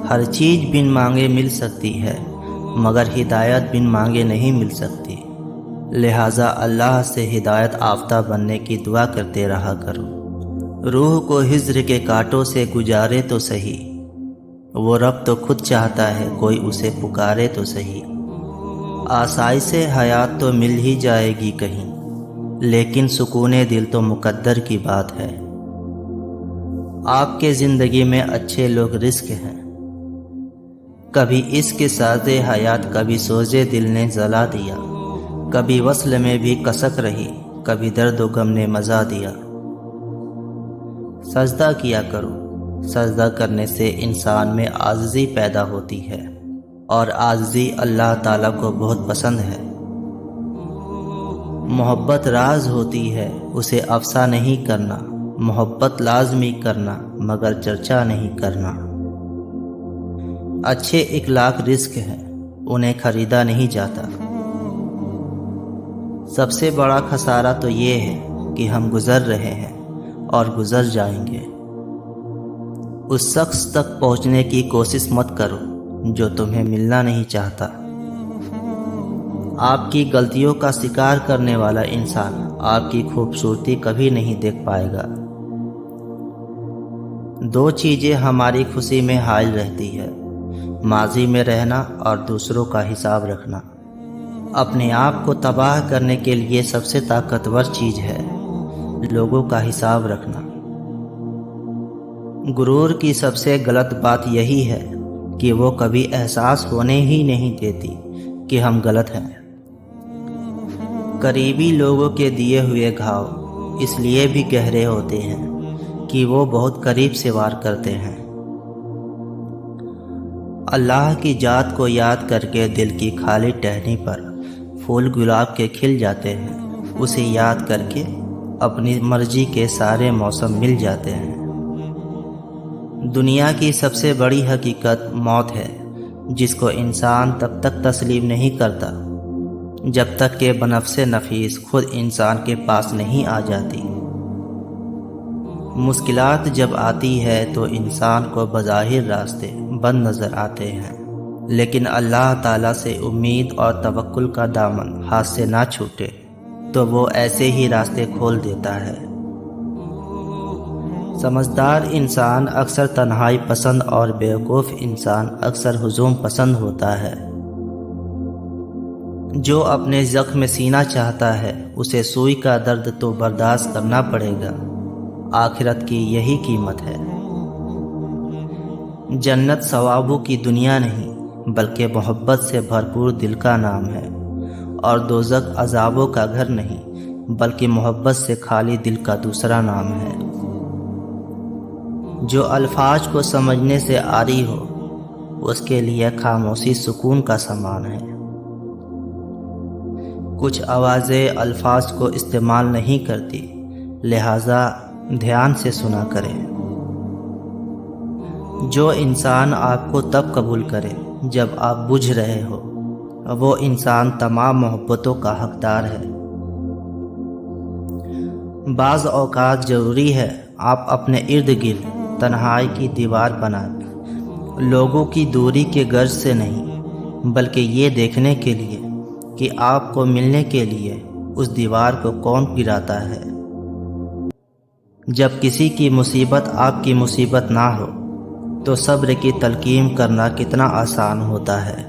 ہر چیز بن مانگے مل سکتی ہے، مگر ہدایت بن مانگے نہیں مل سکتی۔ لہٰذا اللہ سے ہدایت یافتہ بننے کی دعا کرتے رہا کرو۔ روح کو ہجر کے کانٹوں سے گزارے تو سہی، وہ رب تو خود چاہتا ہے کوئی اسے پکارے تو سہی۔ آسائش حیات تو مل ہی جائے گی کہیں، لیکن سکون دل تو مقدر کی بات ہے۔ آپ کے زندگی میں اچھے لوگ رزق ہیں، کبھی عشق کے ساز حیات، کبھی سوزے دل نے جلا دیا، کبھی وصل میں بھی کسک رہی، کبھی درد و غم نے مزا دیا۔ سجدہ کیا کرو، سجدہ کرنے سے انسان میں عاجزی پیدا ہوتی ہے، اور عاجزی اللہ تعالیٰ کو بہت پسند ہے۔ محبت راز ہوتی ہے، اسے افشا نہیں کرنا، محبت لازمی کرنا مگر چرچا نہیں کرنا۔ اچھے اخلاق رزق ہیں، انہیں خریدا نہیں جاتا۔ سب سے بڑا خسارہ تو یہ ہے کہ ہم گزر رہے ہیں اور گزر جائیں گے۔ اس شخص تک پہنچنے کی کوشش مت کرو جو تمہیں ملنا نہیں چاہتا۔ آپ کی غلطیوں کا شکار کرنے والا انسان آپ کی خوبصورتی کبھی نہیں دیکھ پائے گا۔ دو چیزیں ہماری خوشی میں حائل رہتی ہے، ماضی میں رہنا اور دوسروں کا حساب رکھنا۔ اپنے آپ کو تباہ کرنے کے لیے سب سے طاقتور چیز ہے لوگوں کا حساب رکھنا۔ غرور کی سب سے غلط بات یہی ہے کہ وہ کبھی احساس ہونے ہی نہیں دیتی کہ ہم غلط ہیں۔ قریبی لوگوں کے دیے ہوئے گھاؤ اس لیے بھی گہرے ہوتے ہیں کہ وہ بہت قریب سے وار کرتے ہیں۔ اللہ کی ذات کو یاد کر کے دل کی خالی ٹہنی پر پھول گلاب کے کھل جاتے ہیں، اسے یاد کر کے اپنی مرضی کے سارے موسم مل جاتے ہیں۔ دنیا کی سب سے بڑی حقیقت موت ہے، جس کو انسان تب تک تسلیم نہیں کرتا جب تک کہ بنفس نفیس خود انسان کے پاس نہیں آ جاتی۔ مشکلات جب آتی ہے تو انسان کو بظاہر راستے بند نظر آتے ہیں، لیکن اللہ تعالیٰ سے امید اور توکل کا دامن ہاتھ سے نہ چھوٹے تو وہ ایسے ہی راستے کھول دیتا ہے۔ سمجھدار انسان اکثر تنہائی پسند اور بیوقوف انسان اکثر ہجوم پسند ہوتا ہے۔ جو اپنے زخم سینہ چاہتا ہے اسے سوئی کا درد تو برداشت کرنا پڑے گا، آخرت کی یہی قیمت ہے۔ جنت ثوابوں کی دنیا نہیں بلکہ محبت سے بھرپور دل کا نام ہے، اور دوزخ عذابوں کا گھر نہیں بلکہ محبت سے خالی دل کا دوسرا نام ہے۔ جو الفاظ کو سمجھنے سے عاری ہو اس کے لیے خاموشی سکون کا سامان ہے۔ کچھ آوازیں الفاظ کو استعمال نہیں کرتی، لہٰذا دھیان سے سنا کریں۔ جو انسان آپ کو تب قبول کرے جب آپ بجھ رہے ہو، وہ انسان تمام محبتوں کا حقدار ہے۔ بعض اوقات ضروری ہے آپ اپنے ارد گرد تنہائی کی دیوار بنائیں، لوگوں کی دوری کے غرض سے نہیں بلکہ یہ دیکھنے کے لیے کہ آپ کو ملنے کے لیے اس دیوار کو کون گراتا ہے۔ جب کسی کی مصیبت آپ کی مصیبت نہ ہو تو صبر کی تلقین کرنا کتنا آسان ہوتا ہے۔